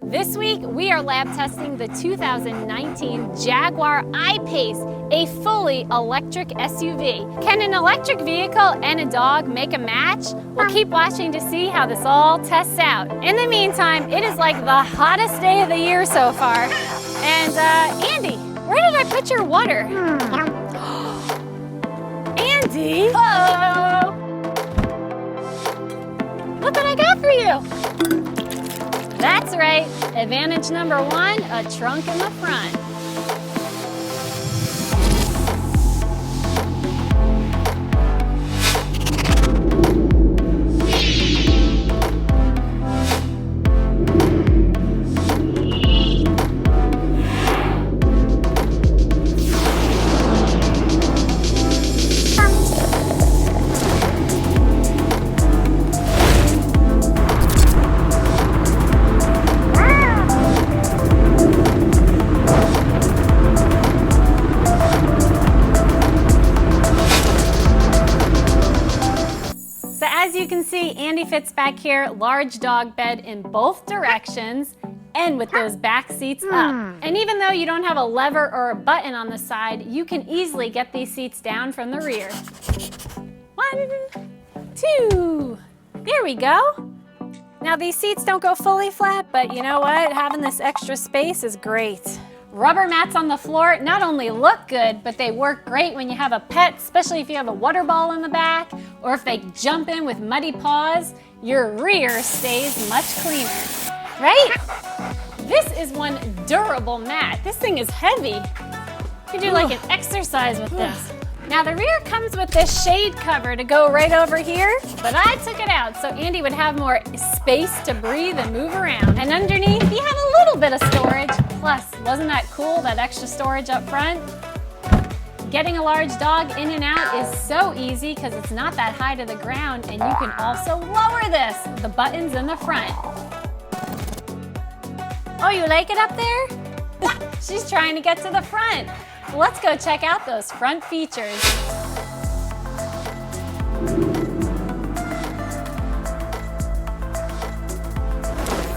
This week, we are lab testing the 2019 Jaguar I-Pace, a fully electric SUV. Can an electric vehicle and a dog make a match? We'll keep watching to see how this all tests out. In the meantime, it is like the hottest day of the year so far. And Andie, where did I put your water? Andie! Uh-oh! Look what I got for you! That's right, advantage number one, a trunk in the front. As you can see, Andie fits back here, large dog bed in both directions, and with those back seats up. And even though you don't have a lever or a button on the side, you can easily get these seats down from the rear. 1, 2, there we go. Now these seats don't go fully flat, but you know what? Having this extra space is great. Rubber mats on the floor not only look good, but they work great when you have a pet, especially if you have a water ball in the back, or if they jump in with muddy paws, your rear stays much cleaner, right? This is one durable mat. This thing is heavy. You could do like an exercise with this. Now the rear comes with this shade cover to go right over here, but I took it out so Andie would have more space to breathe and move around. And underneath, you have a little bit of storage. Plus, wasn't that cool, that extra storage up front? Getting a large dog in and out is so easy because it's not that high to the ground, and you can also lower this, the buttons in the front. Oh, you like it up there? She's trying to get to the front. Let's go check out those front features.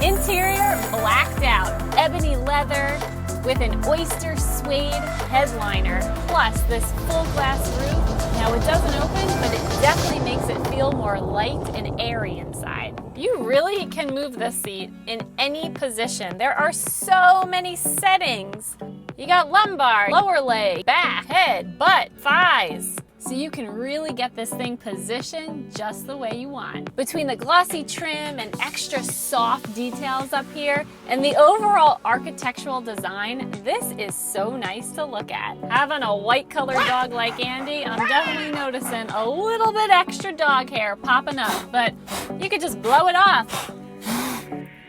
Interior blacked out, ebony leather with an oyster suede headliner, plus this full glass roof. Now it doesn't open, but it definitely makes it feel more light and airy inside. You really can move this seat in any position. There are so many settings. You got lumbar, lower leg, back, head, butt, thighs. So you can really get this thing positioned just the way you want. Between the glossy trim and extra soft details up here, and the overall architectural design, this is so nice to look at. Having a white colored dog like Andie, I'm definitely noticing a little bit extra dog hair popping up, but you could just blow it off.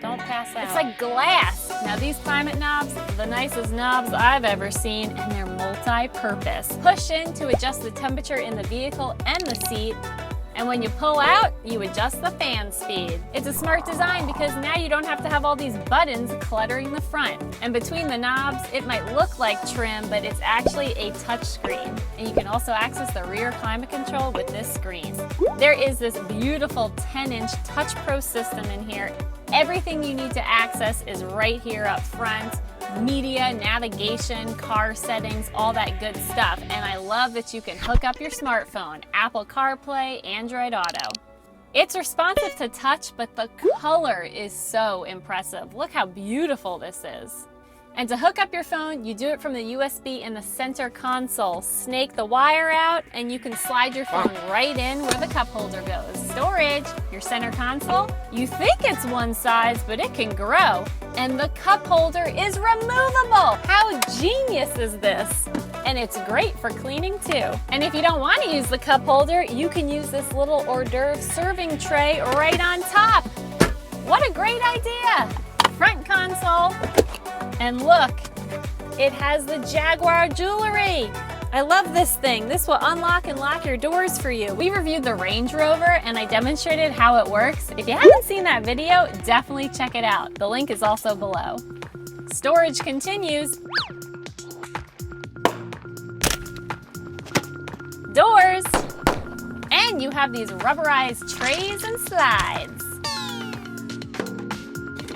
Don't pass out. It's like glass. Now these climate knobs, the nicest knobs I've ever seen, and they're multi-purpose. Push in to adjust the temperature in the vehicle and the seat, and when you pull out, you adjust the fan speed. It's a smart design because now you don't have to have all these buttons cluttering the front. And between the knobs, it might look like trim, but it's actually a touch screen. And you can also access the rear climate control with this screen. There is this beautiful 10-inch Touch Pro system in here. Everything you need to access is right here up front. Media, navigation, car settings, all that good stuff. And I love that you can hook up your smartphone, Apple CarPlay, Android Auto. It's responsive to touch, but the color is so impressive. Look how beautiful this is. And to hook up your phone, you do it from the USB in the center console. Snake the wire out, and you can slide your phone right in where the cup holder goes. Storage, your center console, you think it's one size, but it can grow. And the cup holder is removable. How genius is this? And it's great for cleaning too. And if you don't want to use the cup holder, you can use this little hors d'oeuvre serving tray right on top. What a great idea! Front console. And look, it has the Jaguar jewelry. I love this thing. This will unlock and lock your doors for you. We reviewed the Range Rover and I demonstrated how it works. If you haven't seen that video, definitely check it out. The link is also below. Storage continues. Doors. And you have these rubberized trays and slides.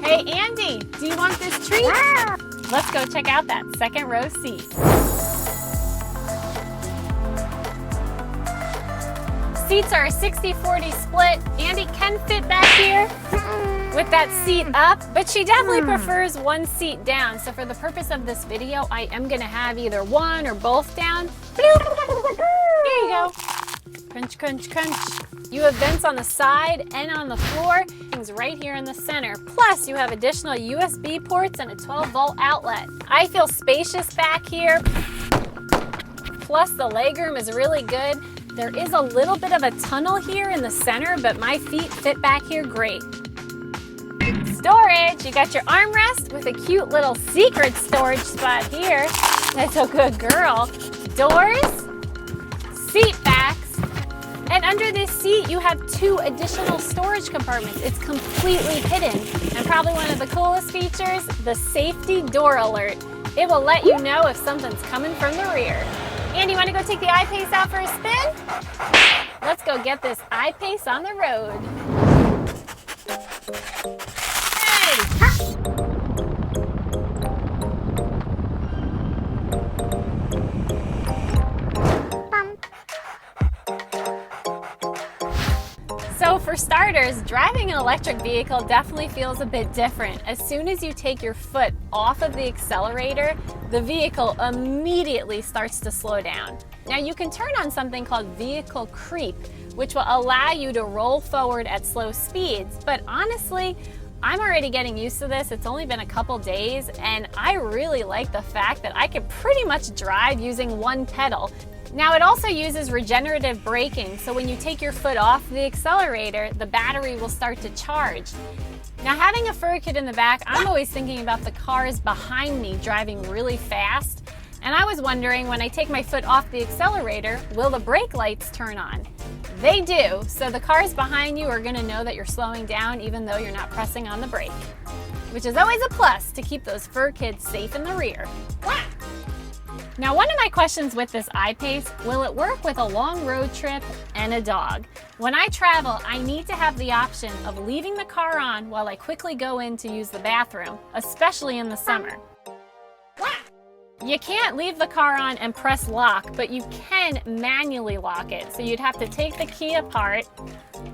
Hey, Andie, do you want this treat? Let's go check out that second row seat. Seats are a 60-40 split. Andie can fit back here with that seat up, but she definitely prefers one seat down. So for the purpose of this video, I am gonna have either one or both down. Here you go. Crunch, crunch, crunch. You have vents on the side and on the floor. Things right here in the center. Plus, you have additional USB ports and a 12-volt outlet. I feel spacious back here. Plus, the legroom is really good. There is a little bit of a tunnel here in the center, but my feet fit back here great. Storage, you got your armrest with a cute little secret storage spot here. That's a good girl. Doors, seat backs, and under this seat you have 2 additional storage compartments. It's completely hidden. And probably one of the coolest features, the safety door alert. It will let you know if something's coming from the rear. Andie, you want to go take the I-Pace out for a spin? Let's go get this I-Pace on the road. So for starters, driving an electric vehicle definitely feels a bit different. As soon as you take your foot off of the accelerator, the vehicle immediately starts to slow down. Now you can turn on something called vehicle creep, which will allow you to roll forward at slow speeds. But honestly, I'm already getting used to this. It's only been a couple days, and I really like the fact that I can pretty much drive using one pedal. Now it also uses regenerative braking, so when you take your foot off the accelerator, the battery will start to charge. Now having a fur kid in the back, I'm always thinking about the cars behind me driving really fast, and I was wondering, when I take my foot off the accelerator, will the brake lights turn on? They do, so the cars behind you are gonna know that you're slowing down even though you're not pressing on the brake, which is always a plus to keep those fur kids safe in the rear. Now, one of my questions with this I-Pace, will it work with a long road trip and a dog? When I travel, I need to have the option of leaving the car on while I quickly go in to use the bathroom, especially in the summer. You can't leave the car on and press lock, but you can manually lock it. So you'd have to take the key apart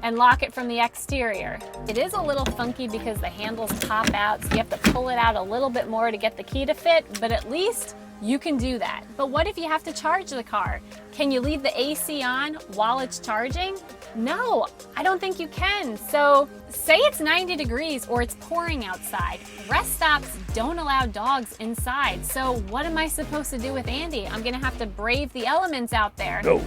and lock it from the exterior. It is a little funky because the handles pop out, so you have to pull it out a little bit more to get the key to fit, but at least you can do that. But what if you have to charge the car? Can you leave the AC on while it's charging? No, I don't think you can. So say it's 90 degrees or it's pouring outside. Rest stops don't allow dogs inside. So what am I supposed to do with Andie? I'm gonna have to brave the elements out there. Go.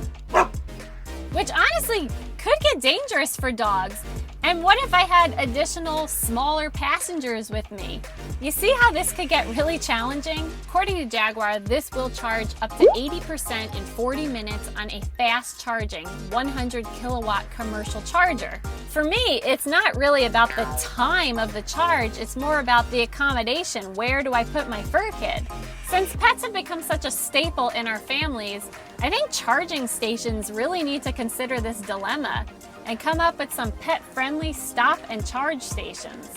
Which honestly could get dangerous for dogs. And what if I had additional smaller passengers with me? You see how this could get really challenging? According to Jaguar, this will charge up to 80% in 40 minutes on a fast charging 100 kilowatt commercial charger. For me, it's not really about the time of the charge, it's more about the accommodation. Where do I put my fur kid? Since pets have become such a staple in our families, I think charging stations really need to consider this dilemma and come up with some pet-friendly stop and charge stations.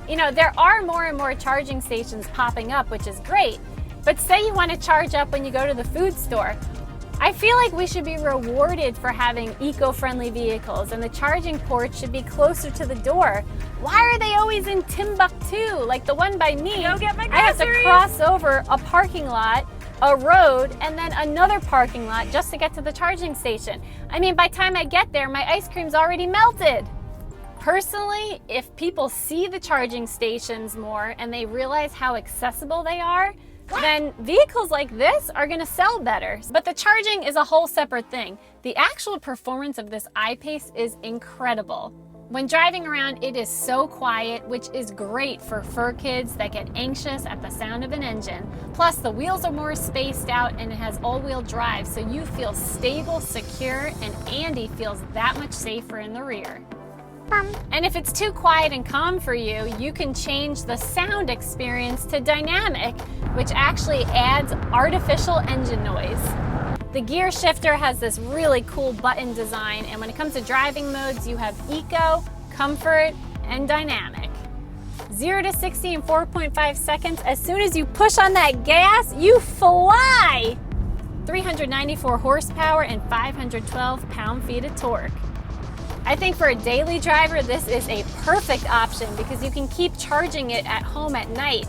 You know, there are more and more charging stations popping up, which is great, but say you want to charge up when you go to the food store. I feel like we should be rewarded for having eco-friendly vehicles, and the charging ports should be closer to the door. Why are they always in Timbuktu? Like the one by me, Go get my I have to groceries. cross over a parking lot, a road, and then another parking lot just to get to the charging station. I mean, by the time I get there, my ice cream's already melted. Personally, if people see the charging stations more and they realize how accessible they are, then vehicles like this are gonna sell better. But the charging is a whole separate thing. The actual performance of this I-Pace is incredible. When driving around, it is so quiet, which is great for fur kids that get anxious at the sound of an engine. Plus, the wheels are more spaced out and it has all-wheel drive, so you feel stable, secure, and Andie feels that much safer in the rear. And if it's too quiet and calm for you, you can change the sound experience to dynamic, which actually adds artificial engine noise. The gear shifter has this really cool button design, and when it comes to driving modes, you have eco, comfort, and dynamic. 0 to 60 in 4.5 seconds. As soon as you push on that gas, you fly. 394 horsepower and 512 pound-feet of torque. I think for a daily driver, this is a perfect option because you can keep charging it at home at night.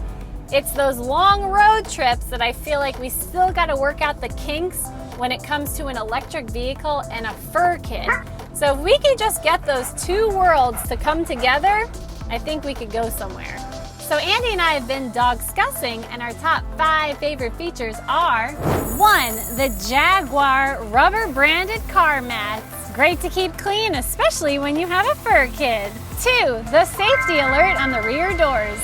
It's those long road trips that I feel like we still got to work out the kinks when it comes to an electric vehicle and a fur kid. So if we can just get those two worlds to come together, I think we could go somewhere. So Andie and I have been dog-scussing, and our top 5 favorite features are: 1, the Jaguar rubber branded car mats. Great to keep clean, especially when you have a fur kid. 2, the safety alert on the rear doors.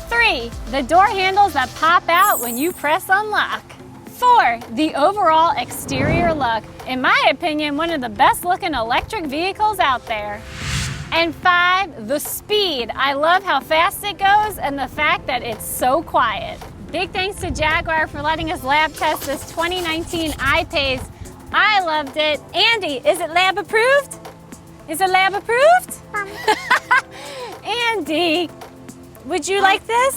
3, the door handles that pop out when you press unlock. 4, the overall exterior look. In my opinion, one of the best looking electric vehicles out there. And 5, the speed. I love how fast it goes and the fact that it's so quiet. Big thanks to Jaguar for letting us lab test this 2019 I-Pace. I loved it. Andie, is it lab approved? Is it lab approved? Andie, would you like this?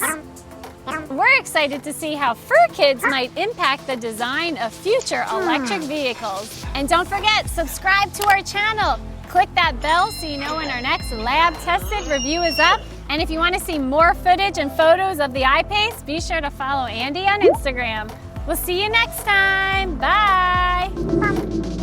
We're excited to see how fur kids might impact the design of future electric vehicles. And don't forget, subscribe to our channel. Click that bell so you know when our next lab-tested review is up. And if you want to see more footage and photos of the I-Pace, be sure to follow Andie on Instagram. We'll see you next time. Bye.